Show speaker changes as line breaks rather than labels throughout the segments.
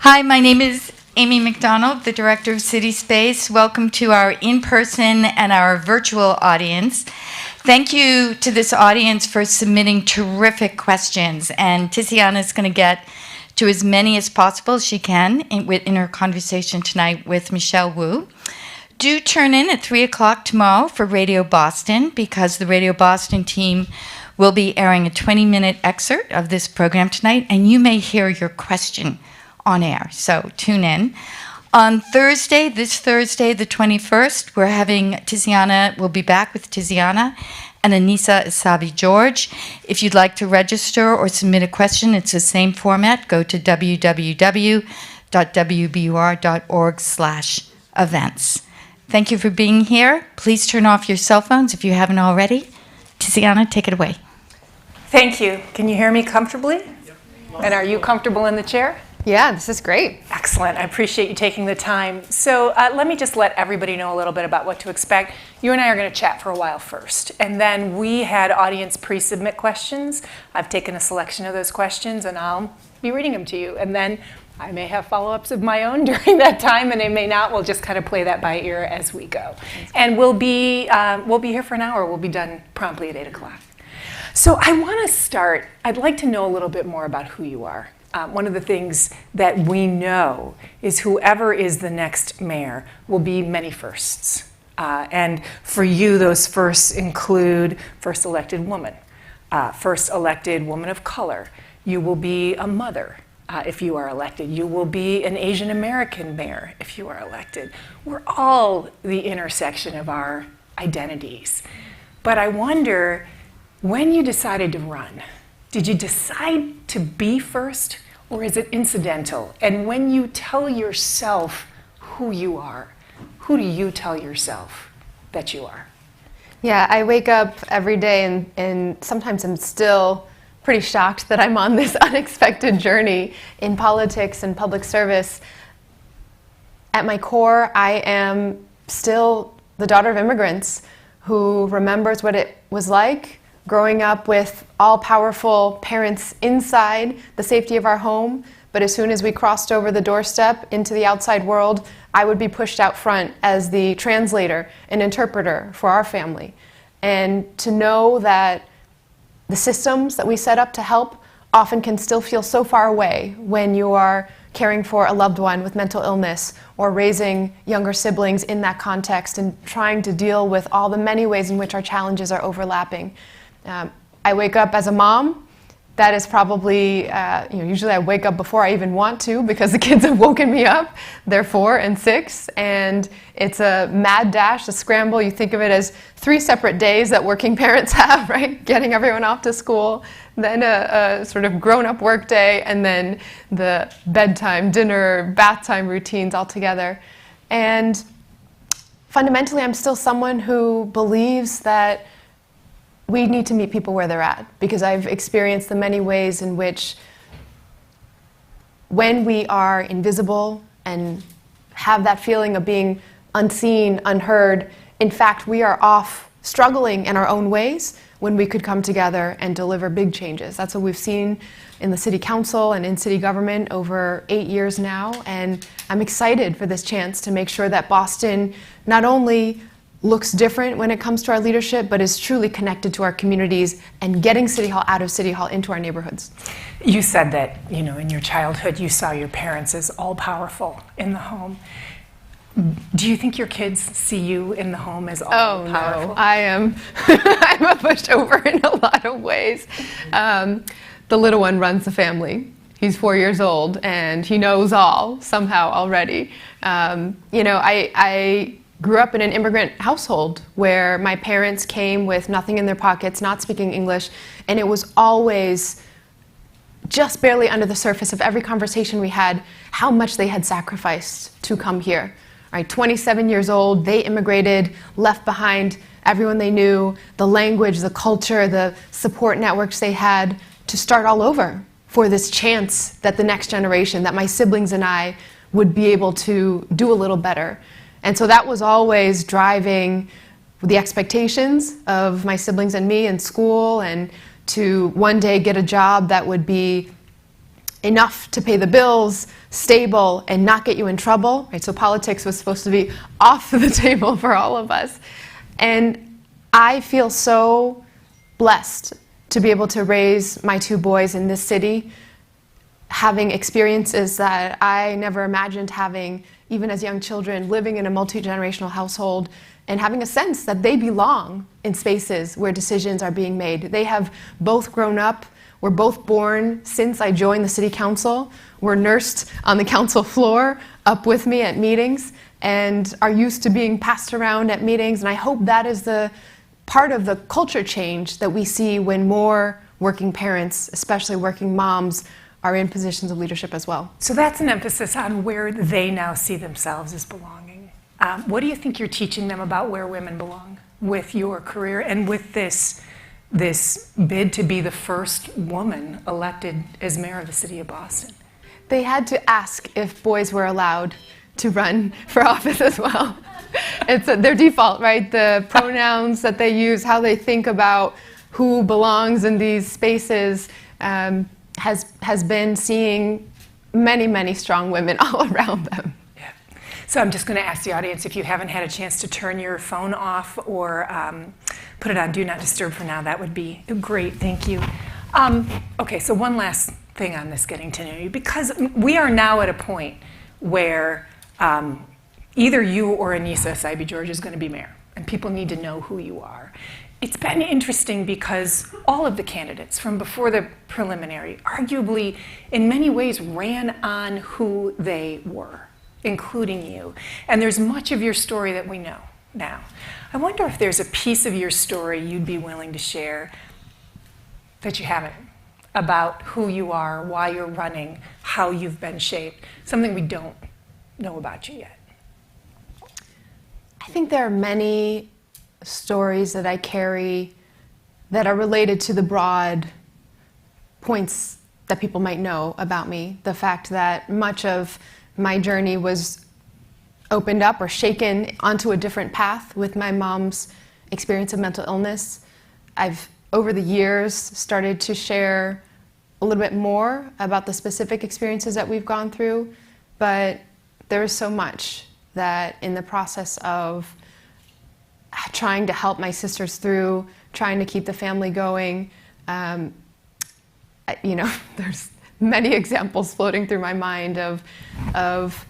Hi, my name is Amy McDonald, the director of CitySpace. Welcome to our in-person and our virtual audience. Thank you to this audience for submitting terrific questions. And Tiziana is going to get to as many as possible as she can in her conversation tonight with Michelle Wu. Do turn in at 3 o'clock tomorrow for Radio Boston, because the Radio Boston team will be airing a 20-minute excerpt of this program tonight, and you may hear your question on air, so tune in. On Thursday, this Thursday, the 21st, we're having Tiziana, we'll be back with Tiziana and Anissa Isabi-George. If you'd like to register or submit a question, it's the same format. Go to www.wbur.org/events. Thank you for being here. Please turn off your cell phones if you haven't already. Tiziana, take it away.
Thank you. Can you hear me comfortably? Yep. And are you comfortable in the chair?
Yeah, this is great.
Excellent. I appreciate you taking the time. So let me just let everybody know a little bit about what to expect. You and I are going to chat for a while first, and then we had audience pre-submit questions. I've taken a selection of those questions, and I'll be reading them to you. And then I may have follow-ups of my own during that time, and I may not. We'll just kind of play that by ear as we go. And we'll be here for an hour. We'll be done promptly at 8 o'clock. So I want to start. I'd like to know a little bit more about who you are. One of the things that we know is whoever is the next mayor will be many firsts. And for you, those firsts include first elected woman, first elected woman of color. You will be a mother if you are elected. You will be an Asian American mayor if you are elected. We're all the intersection of our identities. But I wonder, when you decided to run, did you decide to be first, or is it incidental? And when you tell yourself who you are, who do you tell yourself that you are?
Yeah, I wake up every day and sometimes I'm still pretty shocked that I'm on this unexpected journey in politics and public service. At my core, I am still the daughter of immigrants who remembers what it was like growing up with all-powerful parents inside the safety of our home, but as soon as we crossed over the doorstep into the outside world, I would be pushed out front as the translator and interpreter for our family. And to know that the systems that we set up to help often can still feel so far away when you are caring for a loved one with mental illness or raising younger siblings in that context and trying to deal with all the many ways in which our challenges are overlapping. I wake up as a mom. That is probably, usually I wake up before I even want to because the kids have woken me up. They're 4 and 6, and it's a mad dash, a scramble. You think of it as 3 separate days that working parents have, right? Getting everyone off to school, then a sort of grown-up work day, and then the bedtime, dinner, bath time routines all together. And fundamentally, I'm still someone who believes that we need to meet people where they're at, because I've experienced the many ways in which when we are invisible and have that feeling of being unseen, unheard, in fact, we are off struggling in our own ways when we could come together and deliver big changes. That's what we've seen in the city council and in city government over 8 years now, and I'm excited for this chance to make sure that Boston not only looks different when it comes to our leadership, but is truly connected to our communities and getting City Hall out of City Hall into our neighborhoods.
You said that, in your childhood, you saw your parents as all-powerful in the home. Do you think your kids see you in the home as all-powerful?
Oh, no. I'm a pushover in a lot of ways. The little one runs the family. He's 4 years old, and he knows all somehow already. I grew up in an immigrant household where my parents came with nothing in their pockets, not speaking English, and it was always just barely under the surface of every conversation we had how much they had sacrificed to come here. Right, 27 years old, they immigrated, left behind everyone they knew, the language, the culture, the support networks they had, to start all over for this chance that the next generation, that my siblings and I would be able to do a little better. And so that was always driving the expectations of my siblings and me in school, and to one day get a job that would be enough to pay the bills, stable, and not get you in trouble, right? So politics was supposed to be off the table for all of us. And I feel so blessed to be able to raise my 2 boys in this city, having experiences that I never imagined having, even as young children, living in a multi-generational household, and having a sense that they belong in spaces where decisions are being made. They have both grown up. We're both born since I joined the city council. We're nursed on the council floor, up with me at meetings, and are used to being passed around at meetings. And I hope that is the part of the culture change that we see when more working parents, especially working moms, are in positions of leadership as well.
So that's an emphasis on where they now see themselves as belonging. What do you think you're teaching them about where women belong with your career and with this bid to be the first woman elected as mayor of the city of Boston?
They had to ask if boys were allowed to run for office as well. It's their default, right? The pronouns that they use, how they think about who belongs in these spaces, has been seeing many, many strong women all around them.
Yeah. So I'm just going to ask the audience, if you haven't had a chance to turn your phone off or put it on Do Not Disturb for now, that would be great. Thank you. Okay, so one last thing on this getting to know you, because we are now at a point where either you or Anissa Saibi George is going to be mayor, and people need to know who you are. It's been interesting because all of the candidates from before the preliminary arguably in many ways ran on who they were, including you. And there's much of your story that we know now. I wonder if there's a piece of your story you'd be willing to share that you haven't, about who you are, why you're running, how you've been shaped, something we don't know about you yet.
I think there are many stories that I carry that are related to the broad points that people might know about me. The fact that much of my journey was opened up or shaken onto a different path with my mom's experience of mental illness. I've, over the years, started to share a little bit more about the specific experiences that we've gone through, but there is so much that in the process of trying to help my sisters through, trying to keep the family going, there's many examples floating through my mind of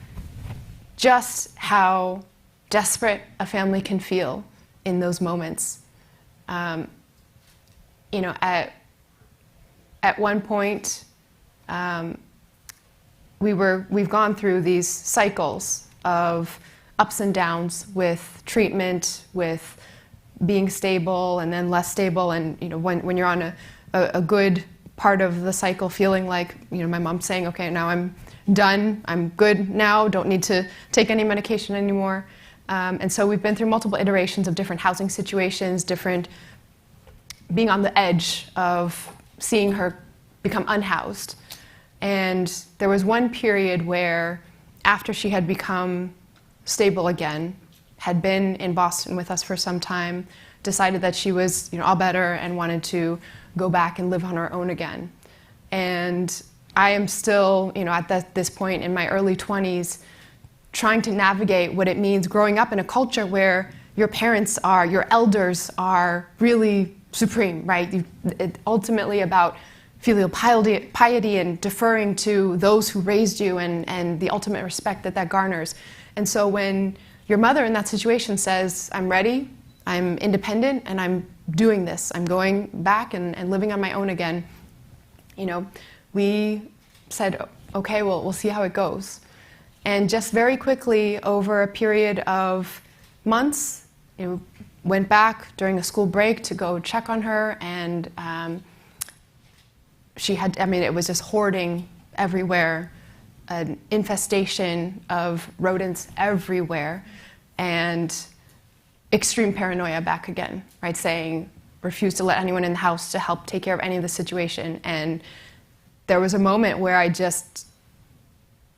just how desperate a family can feel in those moments. At one point, we've gone through these cycles of ups and downs with treatment, with being stable and then less stable, and when you're on a good part of the cycle, feeling like my mom's saying, okay, now I'm done, I'm good now, don't need to take any medication anymore. And so we've been through multiple iterations of different housing situations, different being on the edge of seeing her become unhoused. And there was one period where, after she had become stable again, had been in Boston with us for some time, decided that she was all better and wanted to go back and live on her own again. And I am still at this point in my early 20s trying to navigate what it means growing up in a culture where your parents are, your elders are really supreme, right? It's ultimately about filial piety and deferring to those who raised you, and the ultimate respect that garners. And so when your mother in that situation says, I'm ready, I'm independent, and I'm doing this, I'm going back and living on my own again, we said, okay, well, we'll see how it goes. And just very quickly, over a period of months, went back during a school break to go check on her, and it was just hoarding everywhere, an infestation of rodents everywhere, and extreme paranoia back again, right? Saying, refuse to let anyone in the house to help take care of any of the situation. And there was a moment where I just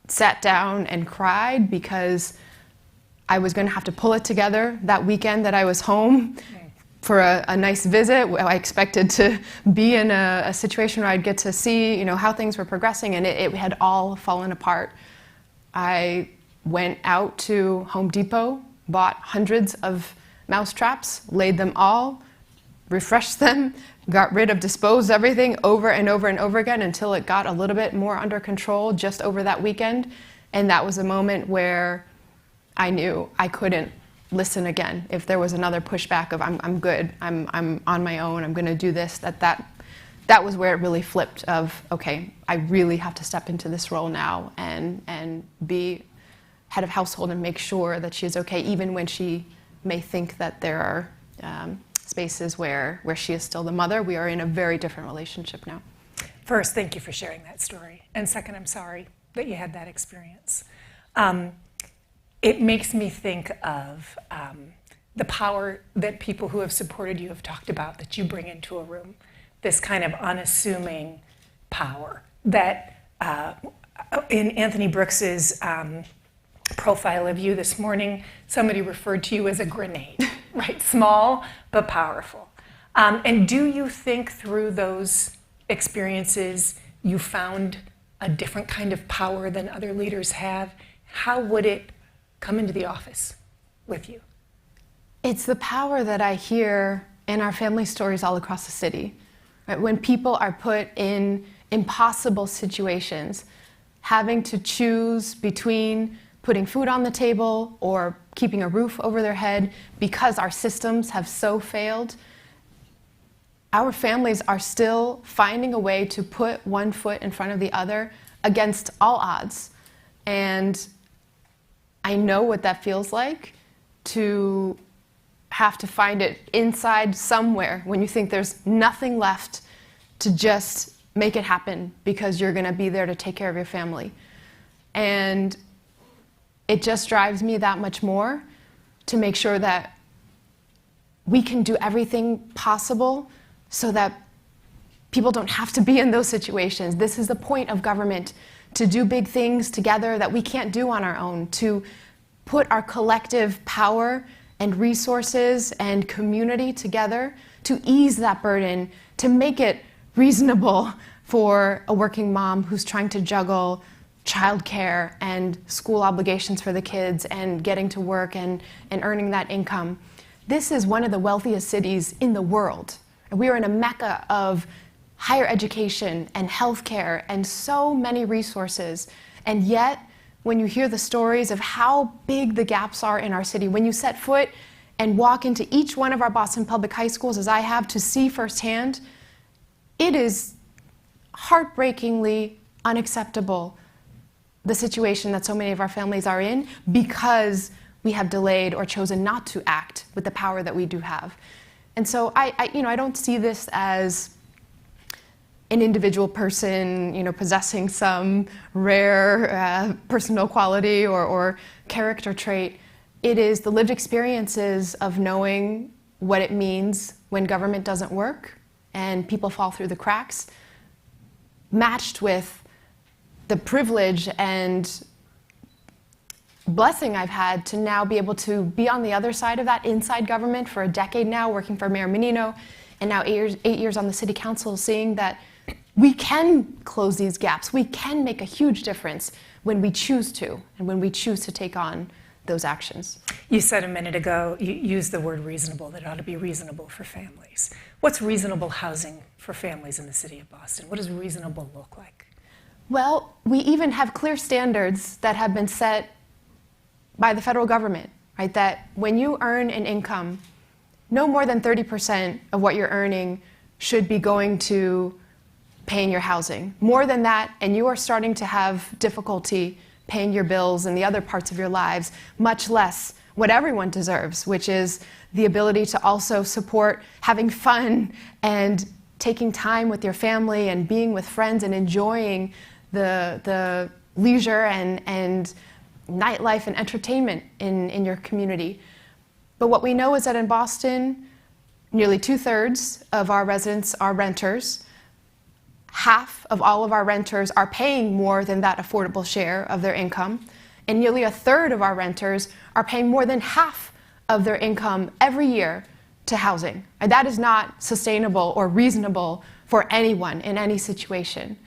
sat down and cried because I was going to have to pull it together that weekend that I was home, for a nice visit. I expected to be in a situation where I'd get to see, how things were progressing, and it had all fallen apart. I went out to Home Depot, bought hundreds of mouse traps, laid them all, refreshed them, got rid of, disposed everything over and over and over again until it got a little bit more under control just over that weekend. And that was a moment where I knew I couldn't listen again. If there was another pushback of I'm good, I'm on my own, I'm going to do this, that was where it really flipped of, okay, I really have to step into this role now and be head of household and make sure that she's okay, even when she may think that there are spaces where she is still the mother. We are in a very different relationship now.
First, thank you for sharing that story. And second, I'm sorry that you had that experience. It makes me think of the power that people who have supported you have talked about that you bring into a room, this kind of unassuming power that in Anthony Brooks's profile of you this morning, somebody referred to you as a grenade, right? Small but powerful. And do you think through those experiences you found a different kind of power than other leaders have? How would it come into the office with you?
It's the power that I hear in our family stories all across the city. Right? When people are put in impossible situations, having to choose between putting food on the table or keeping a roof over their head because our systems have so failed, our families are still finding a way to put one foot in front of the other against all odds. And I know what that feels like, to have to find it inside somewhere when you think there's nothing left to just make it happen because you're going to be there to take care of your family. And it just drives me that much more to make sure that we can do everything possible so that people don't have to be in those situations. This is the point of government, to do big things together that we can't do on our own, to put our collective power and resources and community together to ease that burden, to make it reasonable for a working mom who's trying to juggle childcare and school obligations for the kids and getting to work and earning that income. This is one of the wealthiest cities in the world. We are in a mecca of higher education and healthcare and so many resources. And yet, when you hear the stories of how big the gaps are in our city, when you set foot and walk into each one of our Boston public high schools, as I have, to see firsthand, it is heartbreakingly unacceptable, the situation that so many of our families are in, because we have delayed or chosen not to act with the power that we do have. And so I don't see this as an individual person, possessing some rare personal quality or character trait. It is the lived experiences of knowing what it means when government doesn't work and people fall through the cracks, matched with the privilege and blessing I've had to now be able to be on the other side of that, inside government for a decade now, working for Mayor Menino, and now 8 years on the city council, seeing that we can close these gaps. We can make a huge difference when we choose to, and when we choose to take on those actions.
You said a minute ago, you used the word reasonable, that it ought to be reasonable for families. What's reasonable housing for families in the city of Boston? What does reasonable look like?
Well, we even have clear standards that have been set by the federal government, right? That when you earn an income, no more than 30% of what you're earning should be going to paying your housing. More than that, and you are starting to have difficulty paying your bills and the other parts of your lives, much less what everyone deserves, which is the ability to also support having fun and taking time with your family and being with friends and enjoying the leisure and nightlife and entertainment in your community. But what we know is that in Boston, nearly 2/3 of our residents are renters. Half of all of our renters are paying more than that affordable share of their income. And nearly 1/3 of our renters are paying more than half of their income every year to housing. And that is not sustainable or reasonable for anyone in any situation.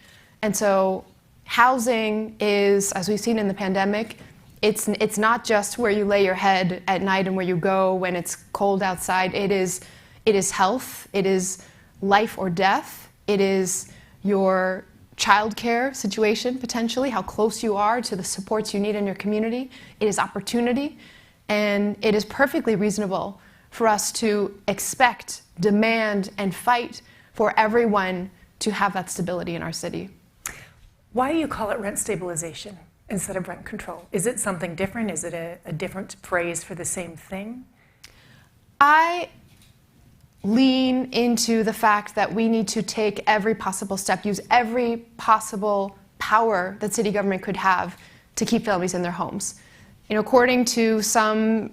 And so housing is, as we've seen in the pandemic, it's not just where you lay your head at night and where you go when it's cold outside. It is health, it is life or death, it is your childcare situation potentially, how close you are to the supports you need in your community. It is opportunity, and it is perfectly reasonable for us to expect, demand, and fight for everyone to have that stability in our city.
Why do you call it rent stabilization instead of rent control? Is it something different? Is it a different phrase for the same thing?
I lean into the fact that we need to take every possible step, use every possible power that city government could have to keep families in their homes. You know, according to some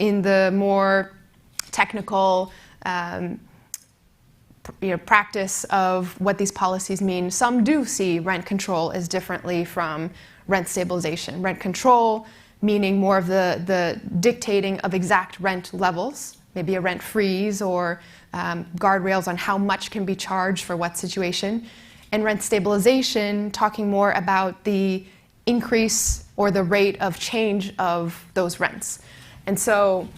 in the more technical practice of what these policies mean, some do see rent control as differently from rent stabilization. Rent control meaning more of the dictating of exact rent levels, maybe a rent freeze or guardrails on how much can be charged for what situation. And rent stabilization, talking more about the increase or the rate of change of those rents. And so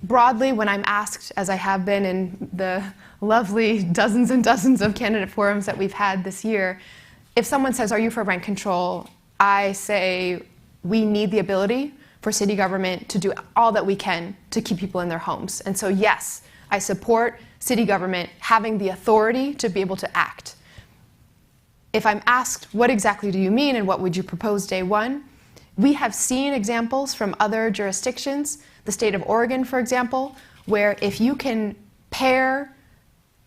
broadly, when I'm asked, as I have been in the lovely dozens and dozens of candidate forums that we've had this year, if someone says, are you for rent control? I say, we need the ability for city government to do all that we can to keep people in their homes. And so yes, I support city government having the authority to be able to act. If I'm asked, what exactly do you mean and what would you propose day one? We have seen examples from other jurisdictions, the state of Oregon, for example, where if you can pair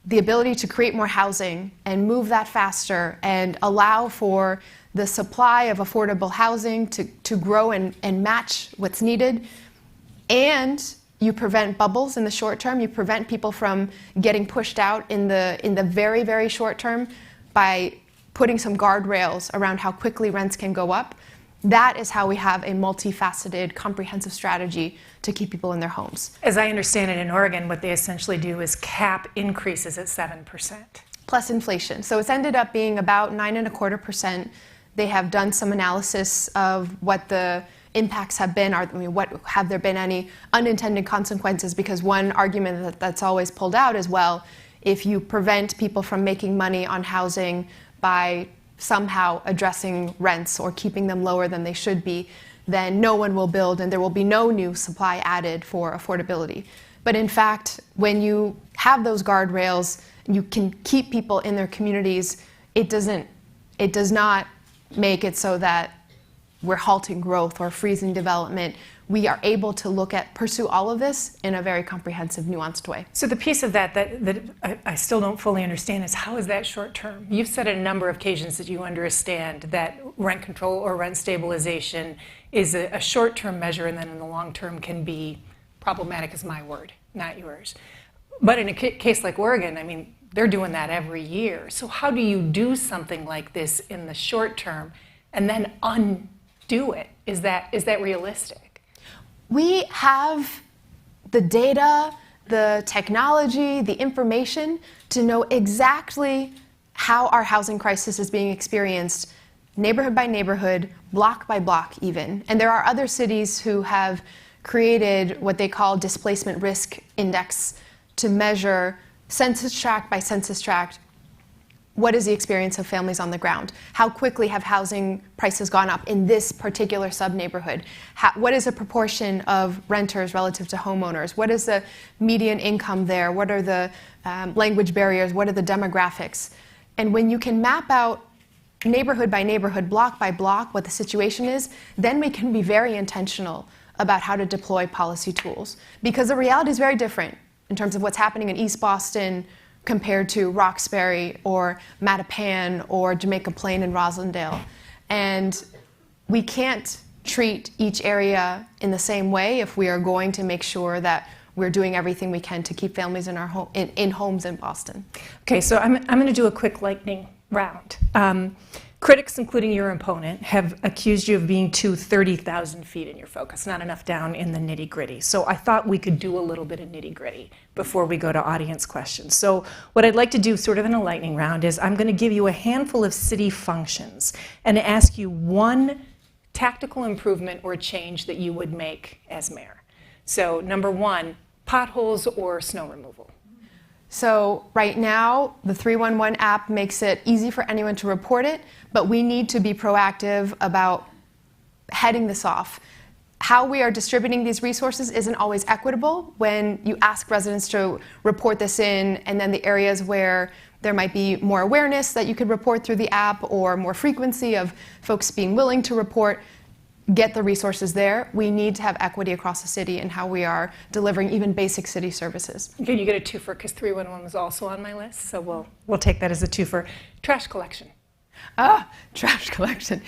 the ability to create more housing and move that faster and allow for the supply of affordable housing to grow and match what's needed, and you prevent bubbles in the short term, you prevent people from getting pushed out in the very, very short term by putting some guardrails around how quickly rents can go up. That is how we have a multifaceted, comprehensive strategy to keep people in their homes.
As I understand it, in Oregon, what they essentially do is cap increases at 7%.
Plus inflation. So it's ended up being about 9.25%. They have done some analysis of what the impacts have been. Have there been any unintended consequences? Because one argument that's always pulled out is, well, if you prevent people from making money on housing by somehow addressing rents or keeping them lower than they should be, then no one will build and there will be no new supply added for affordability. But in fact, when you have those guardrails, you can keep people in their communities. It does not make it so that we're halting growth or freezing development. We are able to pursue all of this in a very comprehensive, nuanced way.
So the piece of that I still don't fully understand is, how is that short term? You've said on a number of occasions that you understand that rent control or rent stabilization is a short term measure, and then in the long term can be problematic, is my word, not yours. But in a case like Oregon, I mean, they're doing that every year. So how do you do something like this in the short term and then undo it? Is that realistic?
We have the data, the technology, the information to know exactly how our housing crisis is being experienced, neighborhood by neighborhood, block by block even. And there are other cities who have created what they call displacement risk index to measure census tract by census tract. What is the experience of families on the ground? How quickly have housing prices gone up in this particular sub-neighborhood? What is the proportion of renters relative to homeowners? What is the median income there? What are the language barriers? What are the demographics? And when you can map out neighborhood by neighborhood, block by block, what the situation is, then we can be very intentional about how to deploy policy tools. Because the reality is very different in terms of what's happening in East Boston compared to Roxbury or Mattapan or Jamaica Plain and Roslindale. And we can't treat each area in the same way if we are going to make sure that we're doing everything we can to keep families in our in homes in Boston.
Okay, so I'm going to do a quick lightning round. Critics, including your opponent, have accused you of being too 30,000 feet in your focus, not enough down in the nitty-gritty. So I thought we could do a little bit of nitty-gritty before we go to audience questions. So what I'd like to do sort of in a lightning round is I'm going to give you a handful of city functions and ask you one tactical improvement or change that you would make as mayor. So number one, potholes or snow removal.
So right now, the 311 app makes it easy for anyone to report it, but we need to be proactive about heading this off. How we are distributing these resources isn't always equitable when you ask residents to report this in, and then the areas where there might be more awareness that you could report through the app or more frequency of folks being willing to report, get the resources there. We need to have equity across the city in how we are delivering even basic city services.
Okay, you get a twofer because 311 was also on my list, so we'll take that as a twofer. Trash collection.
Trash collection.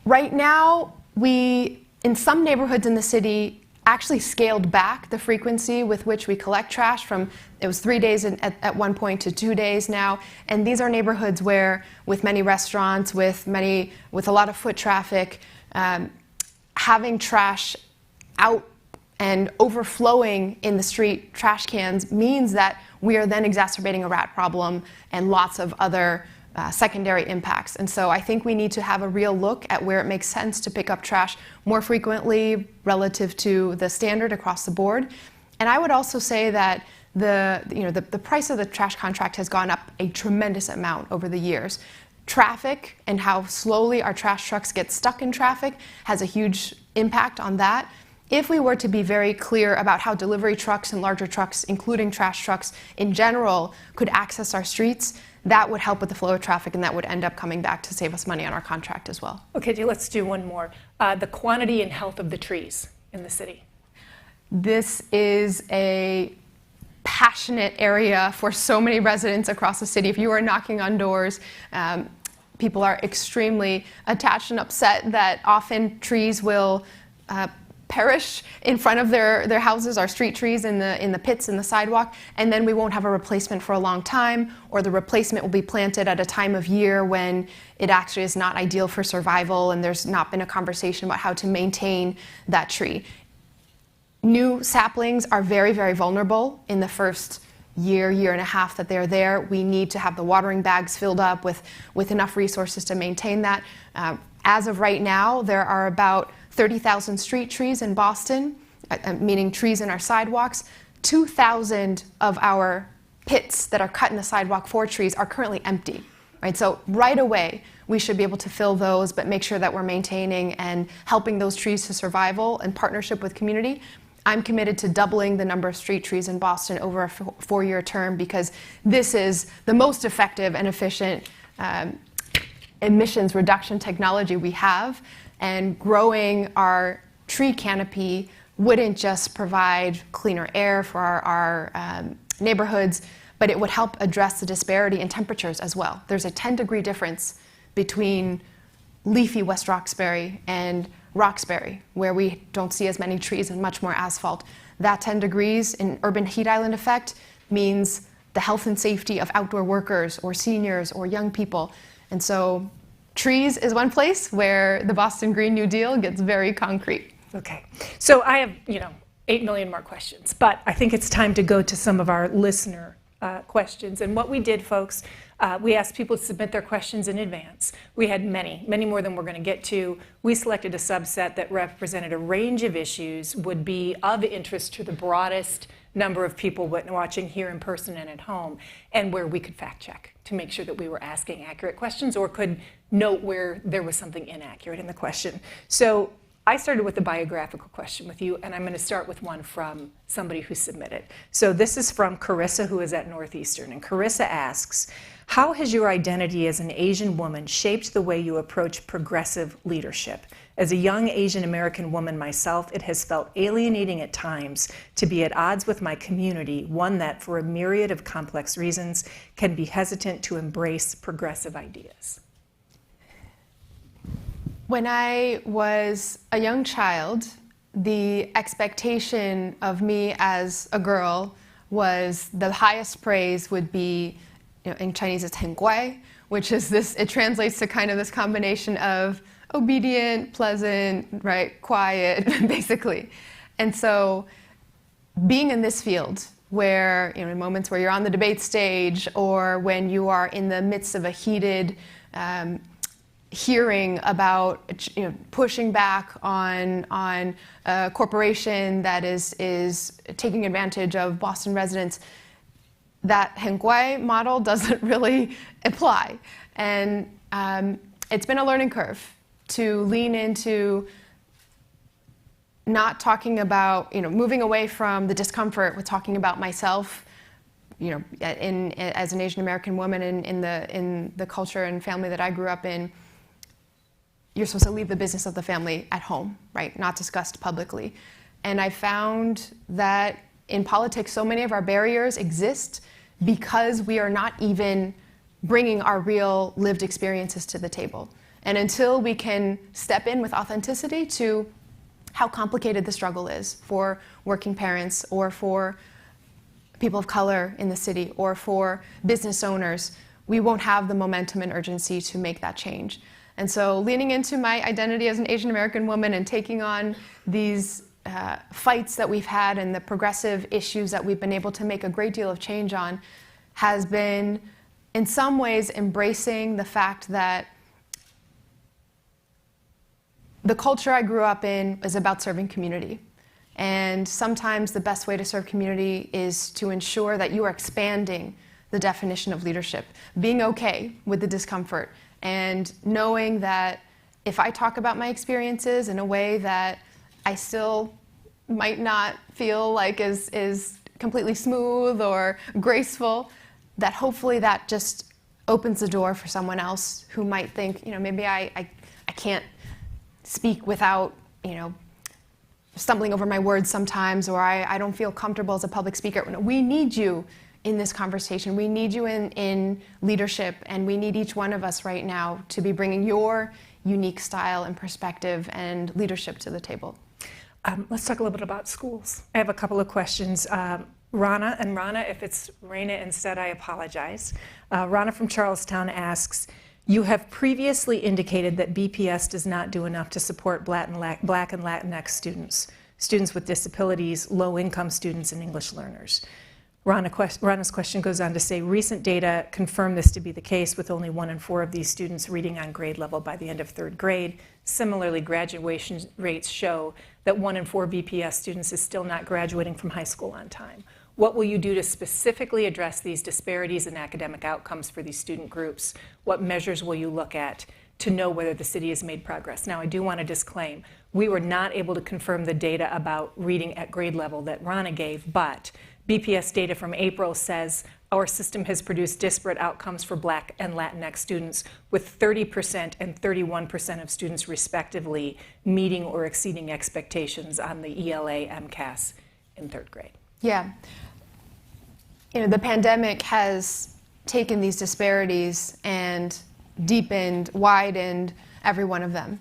Right now, we, in some neighborhoods in the city, actually scaled back the frequency with which we collect trash from, it was 3 days at one point to 2 days now. And these are neighborhoods where, with many restaurants, with a lot of foot traffic, having trash out and overflowing in the street trash cans means that we are then exacerbating a rat problem and lots of other secondary impacts. And so I think we need to have a real look at where it makes sense to pick up trash more frequently relative to the standard across the board. And I would also say that the price of the trash contract has gone up a tremendous amount over the years. Traffic and how slowly our trash trucks get stuck in traffic has a huge impact on that. If we were to be very clear about how delivery trucks and larger trucks, including trash trucks in general, could access our streets, that would help with the flow of traffic, and that would end up coming back to save us money on our contract as well.
Okay, let's do one more. The quantity and health of the trees in the city.
This is a passionate area for so many residents across the city. If you are knocking on doors, people are extremely attached and upset that often trees will perish in front of their houses, our street trees in the pits in the sidewalk, and then we won't have a replacement for a long time, or the replacement will be planted at a time of year when it actually is not ideal for survival and there's not been a conversation about how to maintain that tree. New saplings are very, very vulnerable in the first year and a half that they're there. We need to have the watering bags filled up with enough resources to maintain that. As of right now, there are about 30,000 street trees in Boston, meaning trees in our sidewalks. 2,000 of our pits that are cut in the sidewalk for trees are currently empty. Right? So right away, we should be able to fill those, but make sure that we're maintaining and helping those trees to survival in partnership with community. I'm committed to doubling the number of street trees in Boston over a 4-year term, because this is the most effective and efficient emissions reduction technology we have. And growing our tree canopy wouldn't just provide cleaner air for our neighborhoods, but it would help address the disparity in temperatures as well. There's a 10-degree difference between leafy West Roxbury and Roxbury, where we don't see as many trees and much more asphalt. That 10 degrees in urban heat island effect means the health and safety of outdoor workers or seniors or young people. And so trees is one place where the Boston Green New Deal gets very concrete.
Okay, so I have 8 million more questions, but I think it's time to go to some of our listener questions. And what we did, folks, we asked people to submit their questions in advance. We had many more than we're going to get to. We selected a subset that represented a range of issues, would be of interest to the broadest number of people watching here in person and at home, and where we could fact check to make sure that we were asking accurate questions or could note where there was something inaccurate in the question. So I started with a biographical question with you, and I'm going to start with one from somebody who submitted. So this is from Carissa, who is at Northeastern, and Carissa asks, how has your identity as an Asian woman shaped the way you approach progressive leadership? As a young Asian American woman myself, it has felt alienating at times to be at odds with my community, one that, for a myriad of complex reasons, can be hesitant to embrace progressive ideas.
When I was a young child, the expectation of me as a girl was the highest praise would be in Chinese it's 很乖, which is this, it translates to kind of this combination of obedient, pleasant, right, quiet, basically. And so being in this field where, in moments where you're on the debate stage or when you are in the midst of a heated hearing about pushing back on a corporation that is taking advantage of Boston residents, that 很乖 model doesn't really apply. And it's been a learning curve to lean into not talking about, moving away from the discomfort with talking about myself, as an Asian American woman in the culture and family that I grew up in. You're supposed to leave the business of the family at home, right? Not discussed publicly. And I found that in politics, so many of our barriers exist because we are not even bringing our real lived experiences to the table. And until we can step in with authenticity to how complicated the struggle is for working parents or for people of color in the city or for business owners, we won't have the momentum and urgency to make that change. And so leaning into my identity as an Asian American woman and taking on these fights that we've had and the progressive issues that we've been able to make a great deal of change on has been, in some ways, embracing the fact that the culture I grew up in is about serving community. And sometimes the best way to serve community is to ensure that you are expanding the definition of leadership, being okay with the discomfort, and knowing that if I talk about my experiences in a way that I still might not feel like is completely smooth or graceful, that hopefully that just opens the door for someone else who might think, maybe I can't speak without, stumbling over my words sometimes, or I don't feel comfortable as a public speaker. We need you in this conversation. We need you in leadership, and we need each one of us right now to be bringing your unique style and perspective and leadership to the table.
Let's talk a little bit about schools. I have a couple of questions. Rana, if it's Raina instead, I apologize. Rana from Charlestown asks, you have previously indicated that BPS does not do enough to support Black and Latinx students with disabilities, low-income students, and English learners. Rana's question goes on to say, recent data confirm this to be the case, with only 1 in 4 of these students reading on grade level by the end of 3rd grade. Similarly, graduation rates show that 1 in 4 BPS students is still not graduating from high school on time. What will you do to specifically address these disparities in academic outcomes for these student groups? What measures will you look at to know whether the city has made progress? Now, I do want to disclaim, we were not able to confirm the data about reading at grade level that Rana gave, but BPS data from April says our system has produced disparate outcomes for Black and Latinx students, with 30% and 31% of students respectively meeting or exceeding expectations on the ELA MCAS in 3rd grade.
Yeah. The pandemic has taken these disparities and deepened, widened every one of them.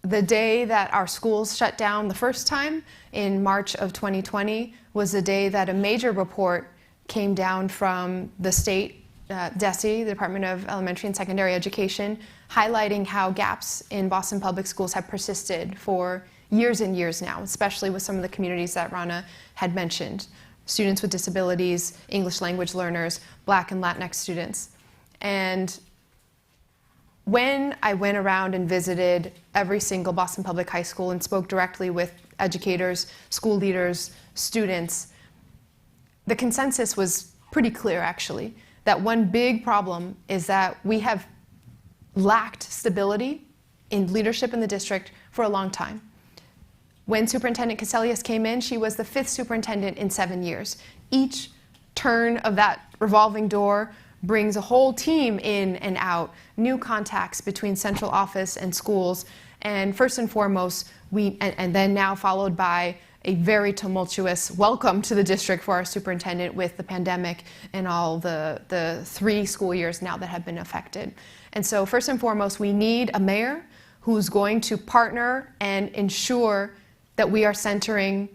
The day that our schools shut down the first time in March of 2020 was the day that a major report came down from the state, DESE, the Department of Elementary and Secondary Education, highlighting how gaps in Boston public schools have persisted for years and years now, especially with some of the communities that Rana had mentioned. Students with disabilities, English language learners, Black and Latinx students. And when I went around and visited every single Boston Public High School and spoke directly with educators, school leaders, students, the consensus was pretty clear, actually, that one big problem is that we have lacked stability in leadership in the district for a long time. When Superintendent Caselius came in, she was the 5th superintendent in 7 years. Each turn of that revolving door brings a whole team in and out, new contacts between central office and schools, and first and foremost, and then now followed by a very tumultuous welcome to the district for our superintendent with the pandemic and all the 3 school years now that have been affected. And so first and foremost, we need a mayor who's going to partner and ensure that we are centering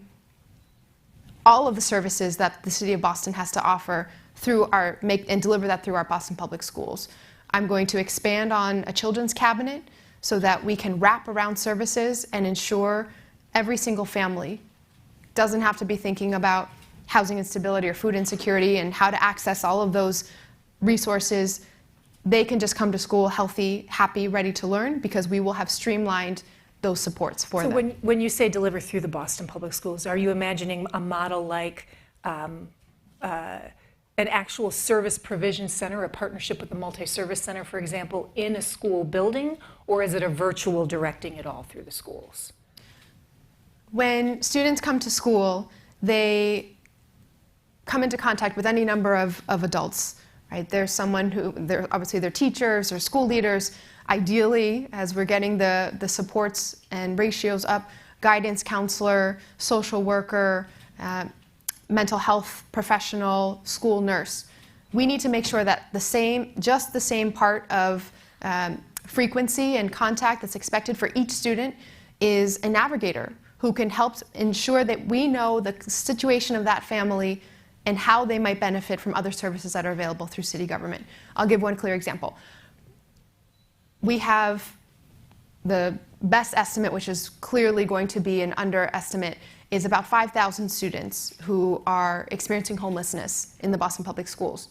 all of the services that the city of Boston has to offer and deliver that through our Boston Public Schools. I'm going to expand on a children's cabinet so that we can wrap around services and ensure every single family doesn't have to be thinking about housing instability or food insecurity and how to access all of those resources. They can just come to school healthy, happy, ready to learn, because we will have streamlined those supports for them.
So when you say deliver through the Boston Public Schools, are you imagining a model like an actual service provision center, a partnership with the multi-service center, for example, in a school building, or is it a virtual directing it all through the schools?
When students come to school, they come into contact with any number of adults, right? There's someone obviously they're teachers or school leaders. Ideally, as we're getting the supports and ratios up, guidance counselor, social worker, mental health professional, school nurse. We need to make sure that just the same part of frequency and contact that's expected for each student is a navigator who can help ensure that we know the situation of that family and how they might benefit from other services that are available through city government. I'll give one clear example. We have the best estimate, which is clearly going to be an underestimate, is about 5,000 students who are experiencing homelessness in the Boston Public Schools.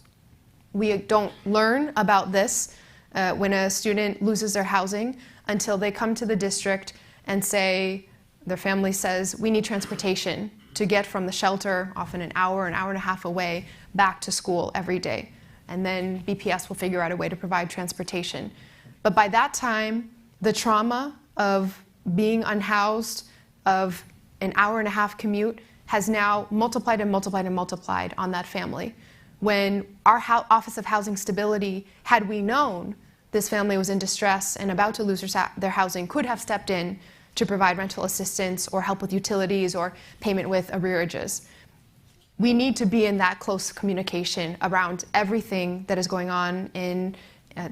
We don't learn about this when a student loses their housing until they come to the district and say, their family says, we need transportation to get from the shelter, often an hour and a half away, back to school every day. And then BPS will figure out a way to provide transportation. But by that time, the trauma of being unhoused, of an hour and a half commute, has now multiplied and multiplied and multiplied on that family. When our Office of Housing Stability, had we known this family was in distress and about to lose their housing, could have stepped in to provide rental assistance or help with utilities or payment with arrearages. We need to be in that close communication around everything that is going on in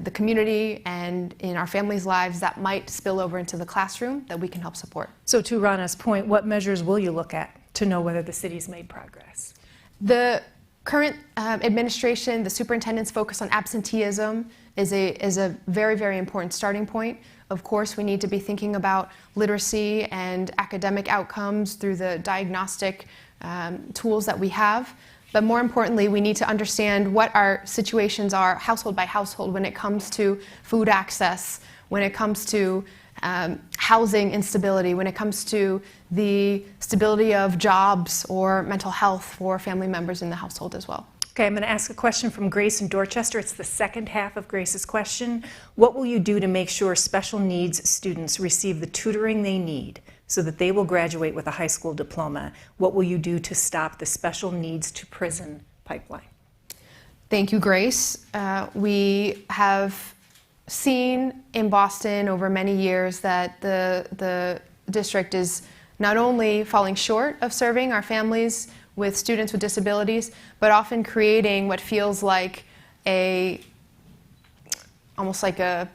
the community and in our families' lives that might spill over into the classroom that we can help support.
So to Rana's point, what measures will you look at to know whether the city's made progress?
The current administration, the superintendent's focus on absenteeism is a very, very important starting point. Of course, we need to be thinking about literacy and academic outcomes through the diagnostic tools that we have. But more importantly, we need to understand what our situations are household by household when it comes to food access, when it comes to housing instability, when it comes to the stability of jobs or mental health for family members in the household as well.
Okay, I'm going to ask a question from Grace in Dorchester. It's the second half of Grace's question. What will you do to make sure special needs students receive the tutoring they need so that they will graduate with a high school diploma? What will you do to stop the special needs to prison pipeline?
Thank you, Grace. We have seen in Boston over many years that the district is not only falling short of serving our families with students with disabilities, but often creating what feels like almost like a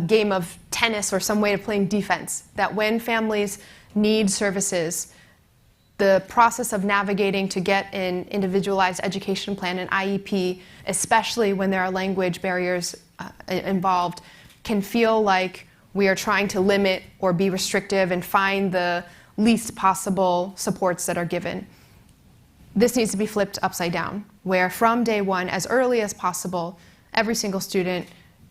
game of tennis or some way of playing defense. That when families need services, the process of navigating to get an individualized education plan, an IEP, especially when there are language barriers involved, can feel like we are trying to limit or be restrictive and find the least possible supports that are given. This needs to be flipped upside down, where from day one, as early as possible, every single student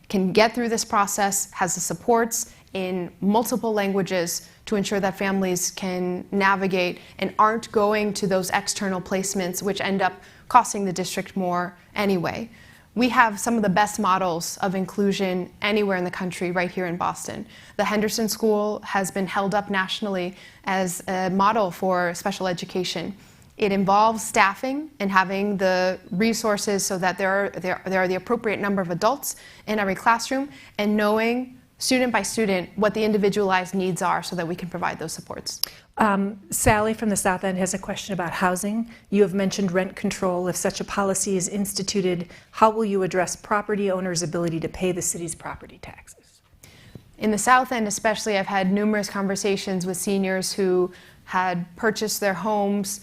can get through this process, has the supports in multiple languages to ensure that families can navigate and aren't going to those external placements which end up costing the district more anyway. We have some of the best models of inclusion anywhere in the country right here in Boston. The Henderson School has been held up nationally as a model for special education. It involves staffing and having the resources so that there are the appropriate number of adults in every classroom, and knowing student by student what the individualized needs are so that we can provide those supports.
Sally from the South End has a question about housing. You have mentioned rent control. If such a policy is instituted, how will you address property owners' ability to pay the city's property taxes?
In the South End especially, I've had numerous conversations with seniors who had purchased their homes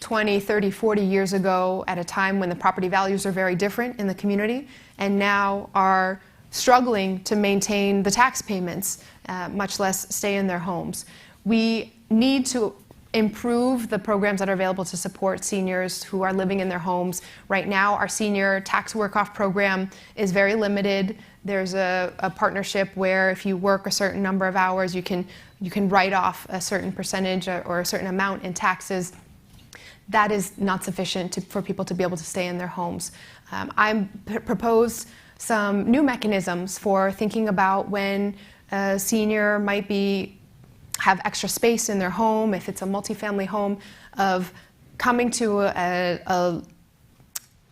20, 30, 40 years ago at a time when the property values are very different in the community, and now are struggling to maintain the tax payments, much less stay in their homes. We need to improve the programs that are available to support seniors who are living in their homes. Right now, our senior tax work-off program is very limited. There's a partnership where if you work a certain number of hours, you can write off a certain percentage or a certain amount in taxes. That is not sufficient for people to be able to stay in their homes. I proposed some new mechanisms for thinking about when a senior might have extra space in their home, if it's a multifamily home, of coming to a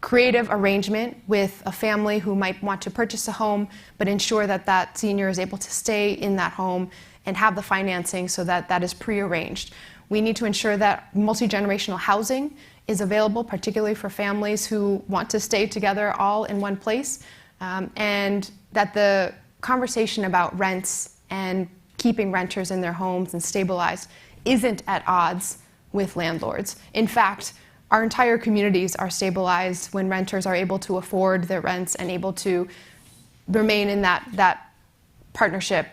creative arrangement with a family who might want to purchase a home, but ensure that that senior is able to stay in that home and have the financing so that that is prearranged. We need to ensure that multi-generational housing is available, particularly for families who want to stay together all in one place, and that the conversation about rents and keeping renters in their homes and stabilized isn't at odds with landlords. In fact, our entire communities are stabilized when renters are able to afford their rents and able to remain in that partnership.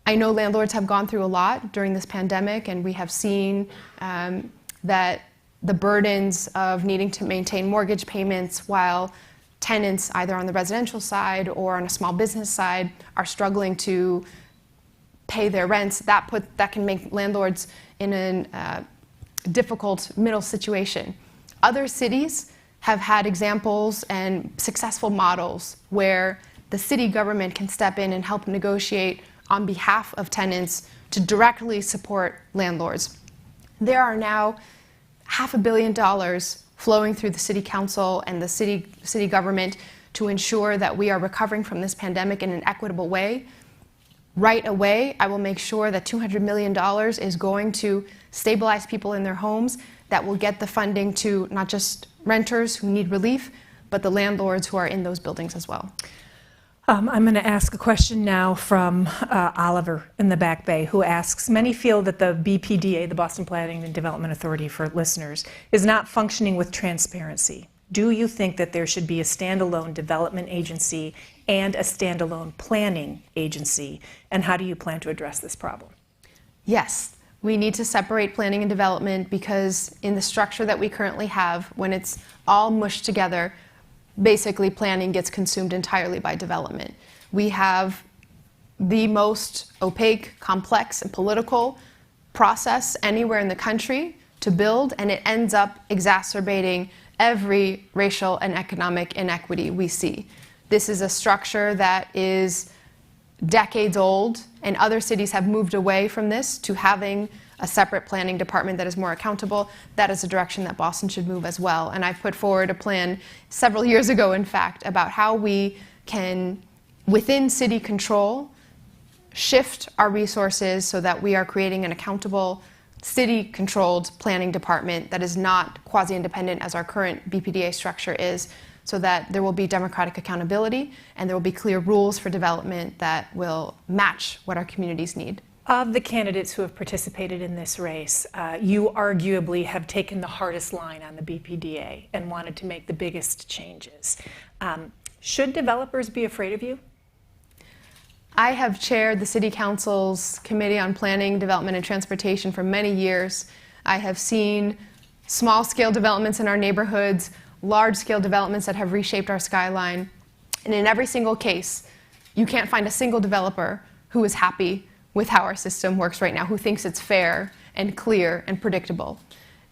I know landlords have gone through a lot during this pandemic, and we have seen that the burdens of needing to maintain mortgage payments while tenants, either on the residential side or on a small business side, are struggling to pay their rents. That can make landlords in a difficult middle situation. Other cities have had examples and successful models where the city government can step in and help negotiate on behalf of tenants to directly support landlords. There are now $500 million flowing through the city council and the city government to ensure that we are recovering from this pandemic in an equitable way. Right away, I will make sure that $200 million is going to stabilize people in their homes, that will get the funding to not just renters who need relief, but the landlords who are in those buildings as well.
I'm going to ask a question now from Oliver in the Back Bay, who asks, many feel that the BPDA, the Boston Planning and Development Authority for listeners, is not functioning with transparency. Do you think that there should be a standalone development agency and a standalone planning agency? And how do you plan to address this problem?
Yes, we need to separate planning and development because in the structure that we currently have, when it's all mushed together, basically planning gets consumed entirely by development. We have the most opaque, complex, and political process anywhere in the country to build, and it ends up exacerbating every racial and economic inequity we see. This is a structure that is decades old, and other cities have moved away from this to having a separate planning department that is more accountable. That is a direction that Boston should move as well. And I put forward a plan several years ago, in fact, about how we can, within city control, shift our resources so that we are creating an accountable, city-controlled planning department that is not quasi-independent as our current BPDA structure is, so that there will be democratic accountability and there will be clear rules for development that will match what our communities need.
Of the candidates who have participated in this race, you arguably have taken the hardest line on the BPDA and wanted to make the biggest changes. Should developers be afraid of you?
I have chaired the City Council's Committee on Planning, Development, and Transportation for many years. I have seen small-scale developments in our neighborhoods, large-scale developments that have reshaped our skyline. And in every single case, you can't find a single developer who is happy with how our system works right now, who thinks it's fair and clear and predictable.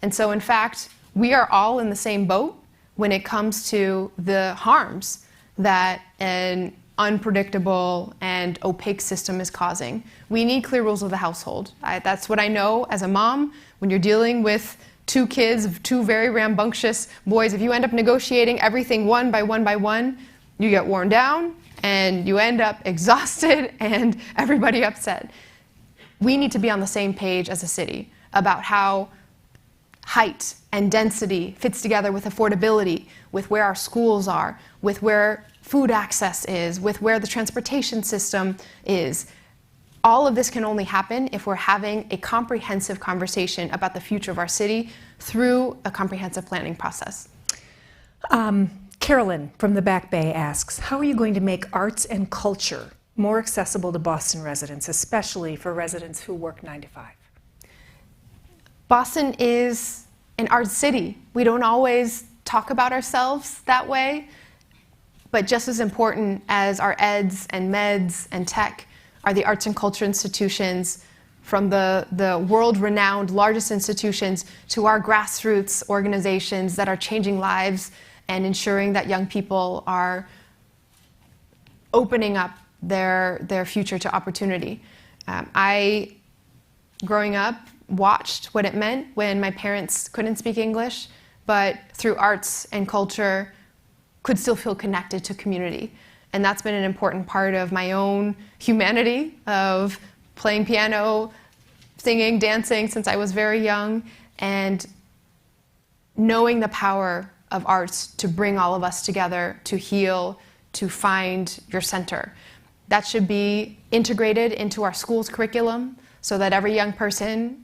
And so, in fact, we are all in the same boat when it comes to the harms that an unpredictable and opaque system is causing. We need clear rules of the household. That's what I know as a mom. When you're dealing with two kids, two very rambunctious boys, if you end up negotiating everything one by one, you get worn down and you end up exhausted and everybody upset. We need to be on the same page as a city about how height and density fits together with affordability, with where our schools are, with where food access is, with where the transportation system is. all of this can only happen if we're having a comprehensive conversation about the future of our city through a comprehensive planning process.
Carolyn from the Back Bay asks, how are you going to make arts and culture more accessible to Boston residents, especially for residents who work 9 to 5?
Boston is an arts city. We don't always talk about ourselves that way, but just as important as our eds and meds and tech are the arts and culture institutions, from the world-renowned largest institutions to our grassroots organizations that are changing lives and ensuring that young people are opening up their future to opportunity. I, growing up, watched what it meant when my parents couldn't speak English, but through arts and culture could still feel connected to community. And that's been an important part of my own humanity, of playing piano, singing, dancing since I was very young, and knowing the power of arts to bring all of us together, to heal, to find your center. That should be integrated into our school's curriculum so that every young person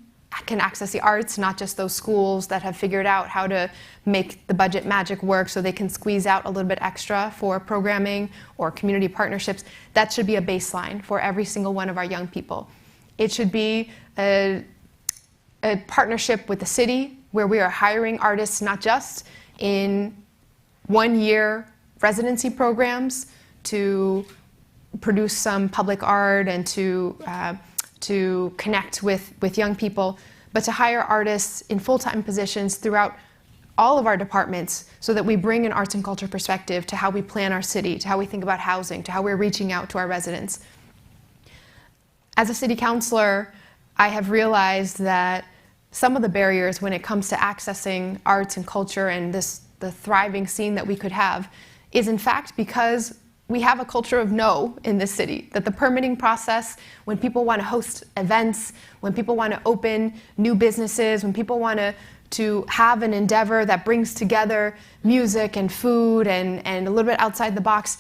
can access the arts, not just those schools that have figured out how to make the budget magic work so they can squeeze out a little bit extra for programming or community partnerships. That should be a baseline for every single one of our young people. It should be a partnership with the city where we are hiring artists not just in one-year residency programs to produce some public art and to connect with young people, but to hire artists in full-time positions throughout all of our departments so that we bring an arts and culture perspective to how we plan our city, to how we think about housing, to how we're reaching out to our residents. As a city councilor, I have realized that some of the barriers when it comes to accessing arts and culture and the thriving scene that we could have is in fact because we have a culture of no in this city, that the permitting process, when people want to host events, when people want to open new businesses, when people want to have an endeavor that brings together music and food and a little bit outside the box,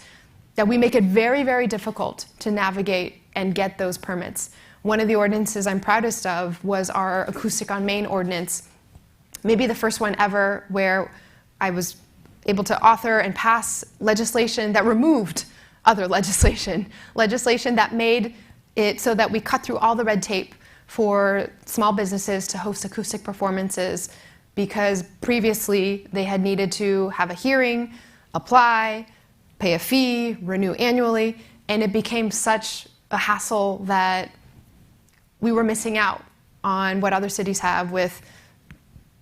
that we make it very, very difficult to navigate and get those permits. One of the ordinances I'm proudest of was our Acoustic on Main ordinance, maybe the first one ever where I was able to author and pass legislation that removed other legislation that made it so that we cut through all the red tape for small businesses to host acoustic performances, because previously they had needed to have a hearing, apply, pay a fee, renew annually, and it became such a hassle that we were missing out on what other cities have with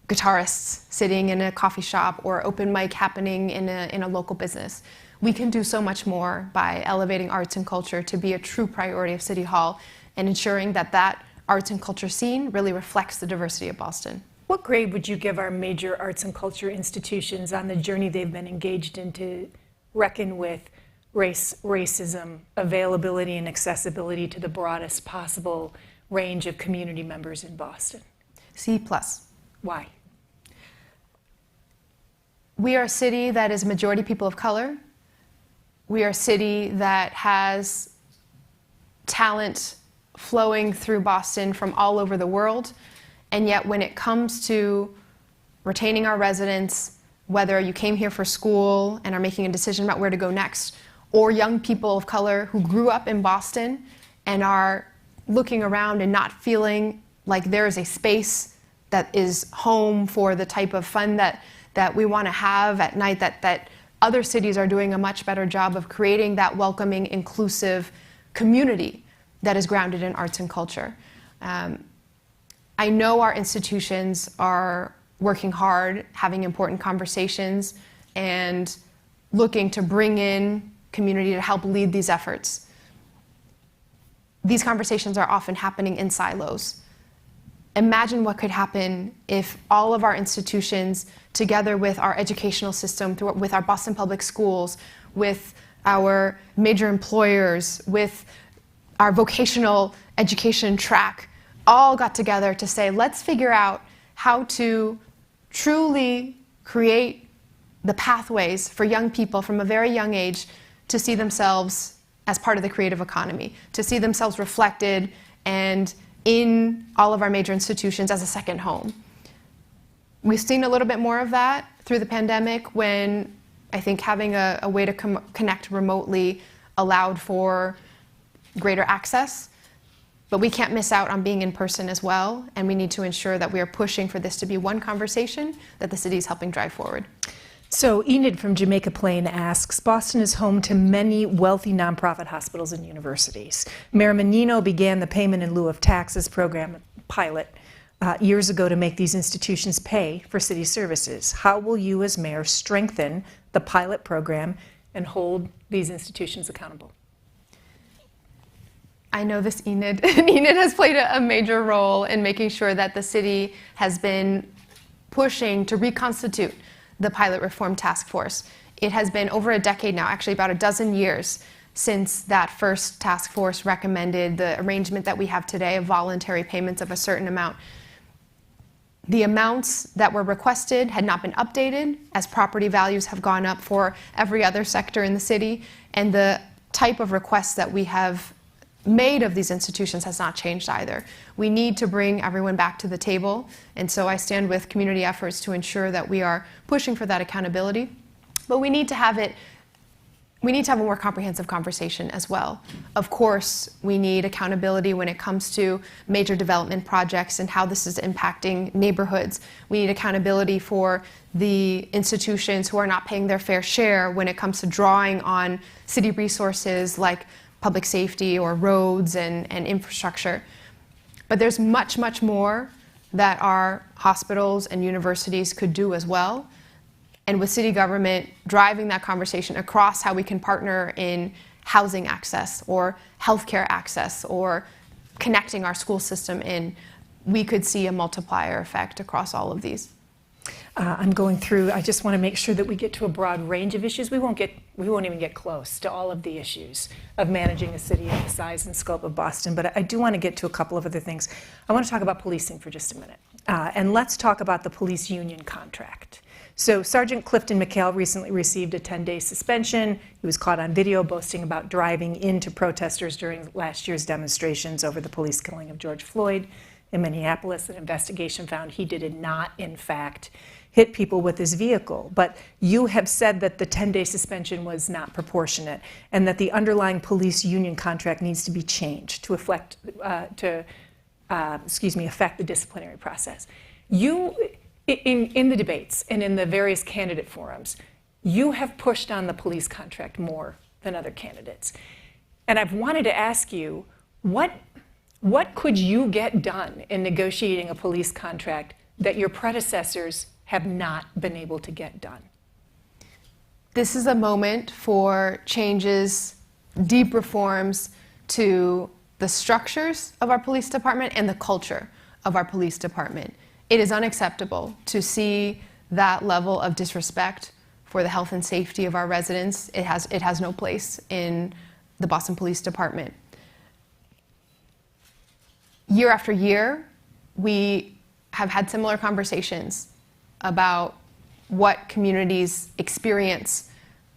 guitarists sitting in a coffee shop or open mic happening in a local business. We can do so much more by elevating arts and culture to be a true priority of City Hall and ensuring that that arts and culture scene really reflects the diversity of Boston.
What grade would you give our major arts and culture institutions on the journey they've been engaged in to reckon with race, racism, availability, and accessibility to the broadest possible range of community members in Boston?
C+.
Why?
We are a city that is majority people of color. We are a city that has talent flowing through Boston from all over the world. And yet when it comes to retaining our residents, whether you came here for school and are making a decision about where to go next, or young people of color who grew up in Boston and are looking around and not feeling like there is a space that is home for the type of fun that we want to have at night, that other cities are doing a much better job of creating that welcoming, inclusive community that is grounded in arts and culture. I know our institutions are working hard, having important conversations, and looking to bring in community to help lead these efforts. These conversations are often happening in silos. Imagine what could happen if all of our institutions, together with our educational system, with our Boston Public Schools, with our major employers, with our vocational education track, all got together to say, let's figure out how to truly create the pathways for young people from a very young age to see themselves as part of the creative economy, to see themselves reflected and in all of our major institutions as a second home. We've seen a little bit more of that through the pandemic, when I think having a way to connect remotely allowed for greater access. But we can't miss out on being in person as well, and we need to ensure that we are pushing for this to be one conversation that the city is helping drive forward.
So Enid from Jamaica Plain asks, Boston is home to many wealthy nonprofit hospitals and universities. Mayor Menino began the payment in lieu of taxes program pilot years ago to make these institutions pay for city services. How will you as mayor strengthen the pilot program and hold these institutions accountable?
I know this Enid. Enid has played a major role in making sure that the city has been pushing to reconstitute the pilot reform task force. It has been over a decade now, actually about a dozen years, since that first task force recommended the arrangement that we have today of voluntary payments of a certain amount. The amounts that were requested had not been updated as property values have gone up for every other sector in the city, and the type of requests that we have made of these institutions has not changed either. We need to bring everyone back to the table, and so I stand with community efforts to ensure that we are pushing for that accountability. But we need to have a more comprehensive conversation as well. Of course, we need accountability when it comes to major development projects and how this is impacting neighborhoods. We need accountability for the institutions who are not paying their fair share when it comes to drawing on city resources like public safety or roads and infrastructure. But there's much, much more that our hospitals and universities could do as well. And with city government driving that conversation across how we can partner in housing access or healthcare access or connecting our school system in, we could see a multiplier effect across all of these.
I'm going through, I just want to make sure that we get to a broad range of issues. We won't even get close to all of the issues of managing a city of the size and scope of Boston, but I do want to get to a couple of other things. I want to talk about policing for just a minute. And let's talk about the police union contract. So Sergeant Clifton McHale recently received a 10-day suspension. He was caught on video boasting about driving into protesters during last year's demonstrations over the police killing of George Floyd in Minneapolis. An investigation found he did not, in fact, hit people with his vehicle. But you have said that the 10-day suspension was not proportionate and that the underlying police union contract needs to be changed to affect the disciplinary process. You, in the debates and in the various candidate forums, you have pushed on the police contract more than other candidates. And I've wanted to ask you, what could you get done in negotiating a police contract that your predecessors have not been able to get done?
This is a moment for changes, deep reforms to the structures of our police department and the culture of our police department. It is unacceptable to see that level of disrespect for the health and safety of our residents. It has no place in the Boston Police Department. Year after year, we have had similar conversations about what communities experience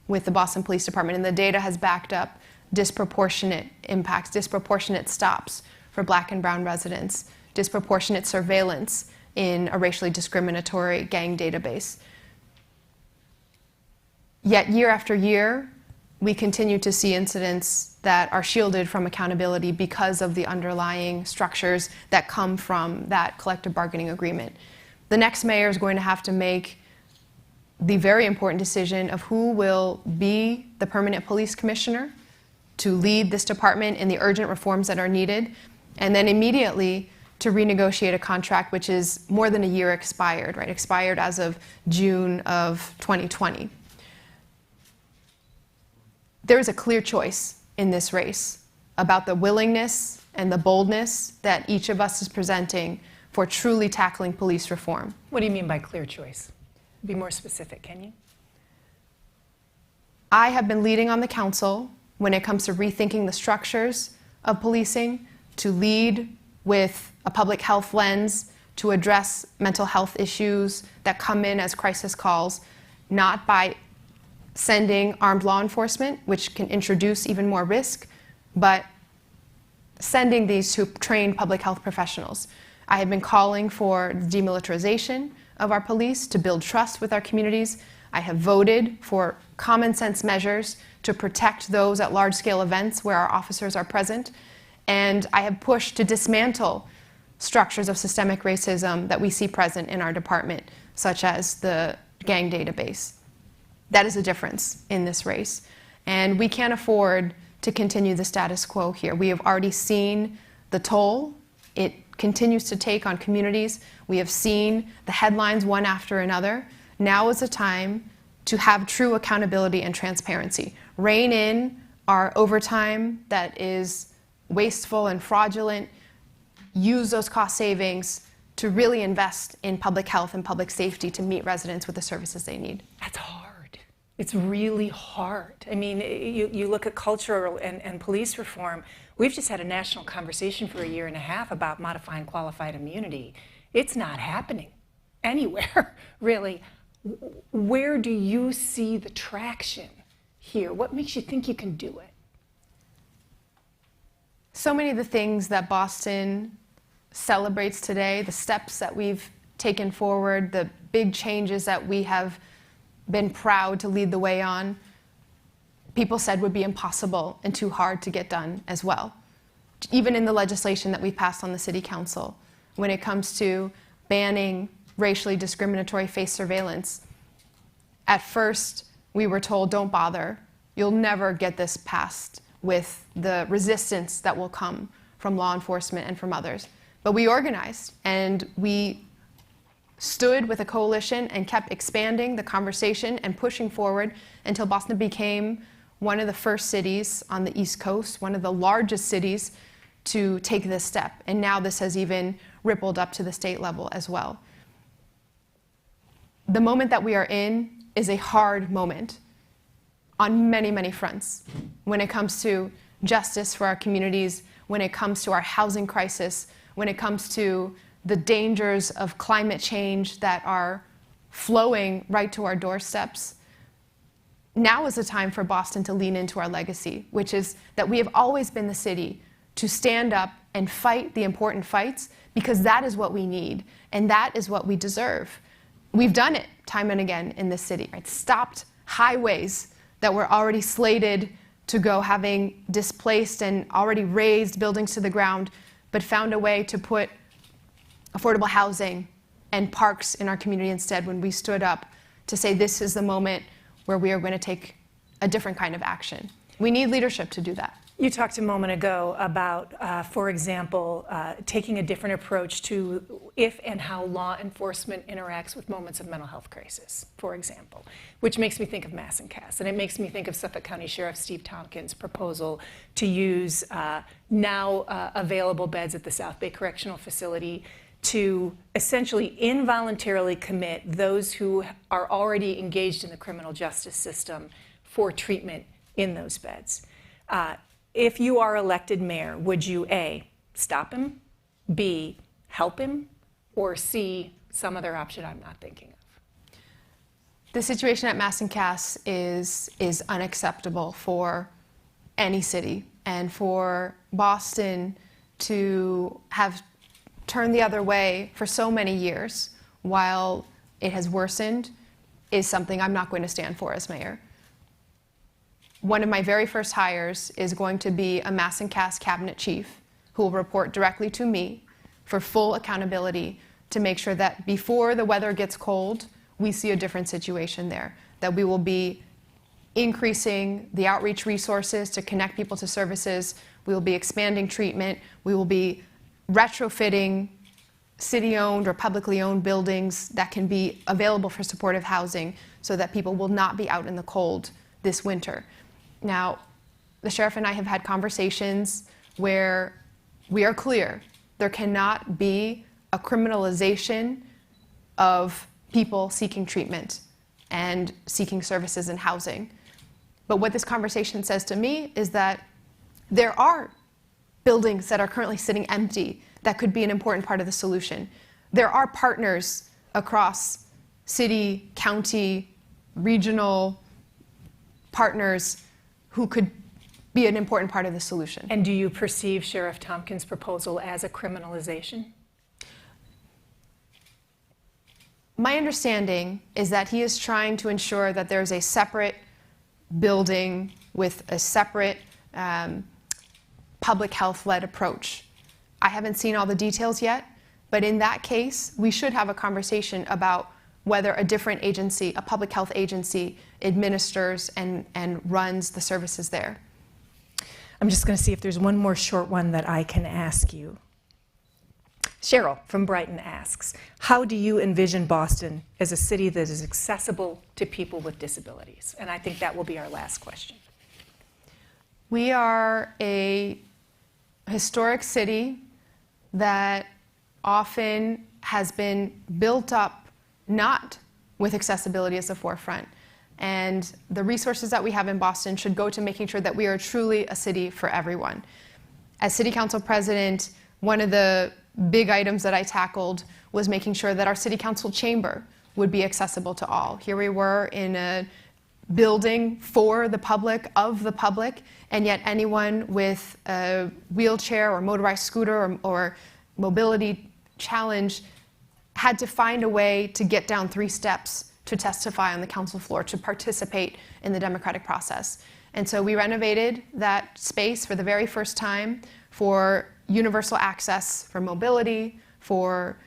with the Boston Police Department, and the data has backed up disproportionate impacts, disproportionate stops for Black and brown residents, disproportionate surveillance in a racially discriminatory gang database. Yet year after year, we continue to see incidents that are shielded from accountability because of the underlying structures that come from that collective bargaining agreement. The next mayor is going to have to make the very important decision of who will be the permanent police commissioner to lead this department in the urgent reforms that are needed, and then immediately to renegotiate a contract which is more than a year expired, right? Expired as of June of 2020. There is a clear choice in this race about the willingness and the boldness that each of us is presenting for truly tackling police reform.
What do you mean by clear choice? Be more specific, can you?
I have been leading on the council when it comes to rethinking the structures of policing, to lead with a public health lens, to address mental health issues that come in as crisis calls, not by sending armed law enforcement, which can introduce even more risk, but sending these to trained public health professionals. I have been calling for demilitarization of our police to build trust with our communities. I have voted for common sense measures to protect those at large-scale events where our officers are present. And I have pushed to dismantle structures of systemic racism that we see present in our department, such as the gang database. That is a difference in this race. And we can't afford to continue the status quo here. We have already seen the toll it continues to take on communities. We have seen the headlines one after another. Now is the time to have true accountability and transparency. Rein in our overtime that is wasteful and fraudulent. Use those cost savings to really invest in public health and public safety to meet residents with the services they need.
That's hard. It's really hard. I mean, you look at cultural and police reform. We've just had a national conversation for a year and a half about modifying qualified immunity. It's not happening anywhere, really. Where do you see the traction here? What makes you think you can do it?
So many of the things that Boston celebrates today, the steps that we've taken forward, the big changes that we have been proud to lead the way on, people said would be impossible and too hard to get done as well. Even in the legislation that we passed on the City Council, when it comes to banning racially discriminatory face surveillance, at first we were told, don't bother, you'll never get this passed with the resistance that will come from law enforcement and from others. But we organized and we stood with a coalition and kept expanding the conversation and pushing forward until Boston became one of the first cities on the East Coast, one of the largest cities to take this step. And now this has even rippled up to the state level as well. The moment that we are in is a hard moment on many, many fronts. When it comes to justice for our communities, when it comes to our housing crisis, when it comes to the dangers of climate change that are flowing right to our doorsteps. Now is the time for Boston to lean into our legacy, which is that we have always been the city to stand up and fight the important fights, because that is what we need and that is what we deserve. We've done it time and again in this city, right? Stopped highways that were already slated to go, having displaced and already razed buildings to the ground, but found a way to put affordable housing and parks in our community instead, when we stood up to say this is the moment where we are going to take a different kind of action. We need leadership to do that.
You talked a moment ago about, for example, taking a different approach to if and how law enforcement interacts with moments of mental health crisis, for example, which makes me think of Mass and Cass. And it makes me think of Suffolk County Sheriff Steve Tompkins' proposal to use now available beds at the South Bay Correctional Facility to essentially involuntarily commit those who are already engaged in the criminal justice system for treatment in those beds. If you are elected mayor, would you A, stop him, B, help him, or C, some other option I'm not thinking of?
The situation at Mass and Cass is unacceptable for any city, and for Boston to have turned the other way for so many years while it has worsened is something I'm not going to stand for as mayor. One of my very first hires is going to be a Mass and Cass cabinet chief who will report directly to me for full accountability to make sure that before the weather gets cold, we see a different situation there, that we will be increasing the outreach resources to connect people to services, we will be expanding treatment, we will be retrofitting city-owned or publicly owned buildings that can be available for supportive housing so that people will not be out in the cold this winter. Now, the sheriff and I have had conversations where we are clear there cannot be a criminalization of people seeking treatment and seeking services and housing. But what this conversation says to me is that there are buildings that are currently sitting empty that could be an important part of the solution. There are partners across city, county, regional, partners who could be an important part of the solution.
And do you perceive Sheriff Tompkins' proposal as a criminalization?
My understanding is that he is trying to ensure that there's a separate building with a separate public health-led approach. I haven't seen all the details yet, but in that case, we should have a conversation about whether a different agency, a public health agency, administers and runs the services there.
I'm just going to see if there's one more short one that I can ask you. Cheryl from Brighton asks, how do you envision Boston as a city that is accessible to people with disabilities? And I think that will be our last question.
We are a historic city that often has been built up not with accessibility as the forefront. And the resources that we have in Boston should go to making sure that we are truly a city for everyone. As City Council President, one of the big items that I tackled was making sure that our City Council chamber would be accessible to all. Here we were in a building for the public, of the public, and yet anyone with a wheelchair or motorized scooter or mobility challenge had to find a way to get down 3 steps to testify on the council floor, to participate in the democratic process. And so we renovated that space for the very first time for universal access for mobility, for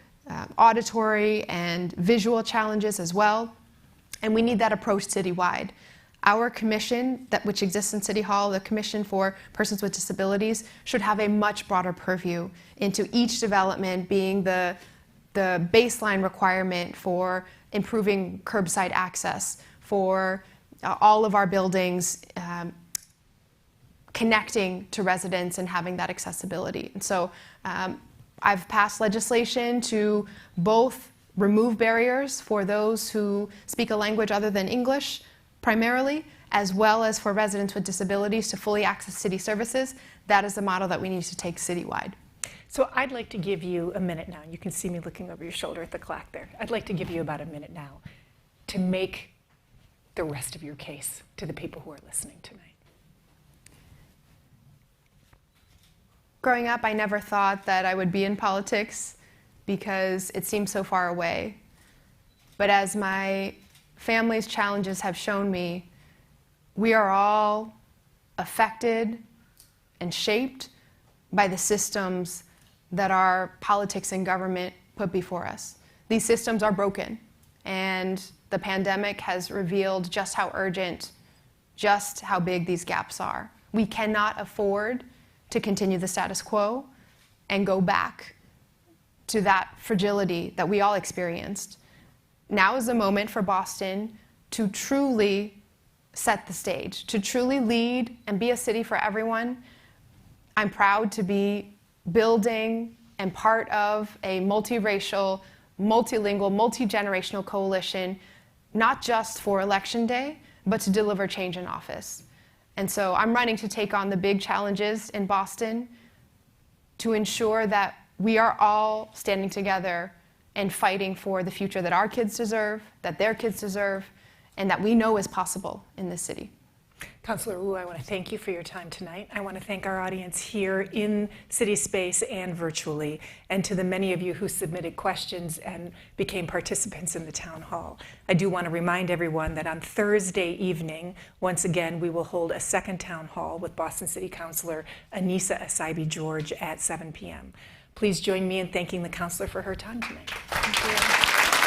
auditory and visual challenges as well. And we need that approach citywide. Our commission, which exists in City Hall, the Commission for Persons with Disabilities, should have a much broader purview into each development being the baseline requirement for improving curbside access, for all of our buildings connecting to residents and having that accessibility. And so I've passed legislation to both remove barriers for those who speak a language other than English primarily, as well as for residents with disabilities to fully access city services. That is the model that we need to take citywide.
So I'd like to give you a minute now. You can see me looking over your shoulder at the clock there. I'd like to give you about a minute now to make the rest of your case to the people who are listening tonight.
Growing up, I never thought that I would be in politics because it seemed so far away. But as my family's challenges have shown me, we are all affected and shaped by the systems that our politics and government put before us. These systems are broken, and the pandemic has revealed just how urgent, just how big these gaps are. We cannot afford to continue the status quo and go back to that fragility that we all experienced. Now is the moment for Boston to truly set the stage, to truly lead and be a city for everyone. I'm proud to be building and part of a multiracial, multilingual, multigenerational coalition, not just for Election Day, but to deliver change in office. And so I'm running to take on the big challenges in Boston to ensure that we are all standing together and fighting for the future that our kids deserve, that their kids deserve, and that we know is possible in this city.
Councilor Wu, I want to thank you for your time tonight. I want to thank our audience here in CitySpace and virtually, and to the many of you who submitted questions and became participants in the town hall. I do want to remind everyone that on Thursday evening, once again, we will hold a second town hall with Boston City Councilor Anissa Asaibi-George at 7 p.m. Please join me in thanking the councilor for her time tonight.
Thank you.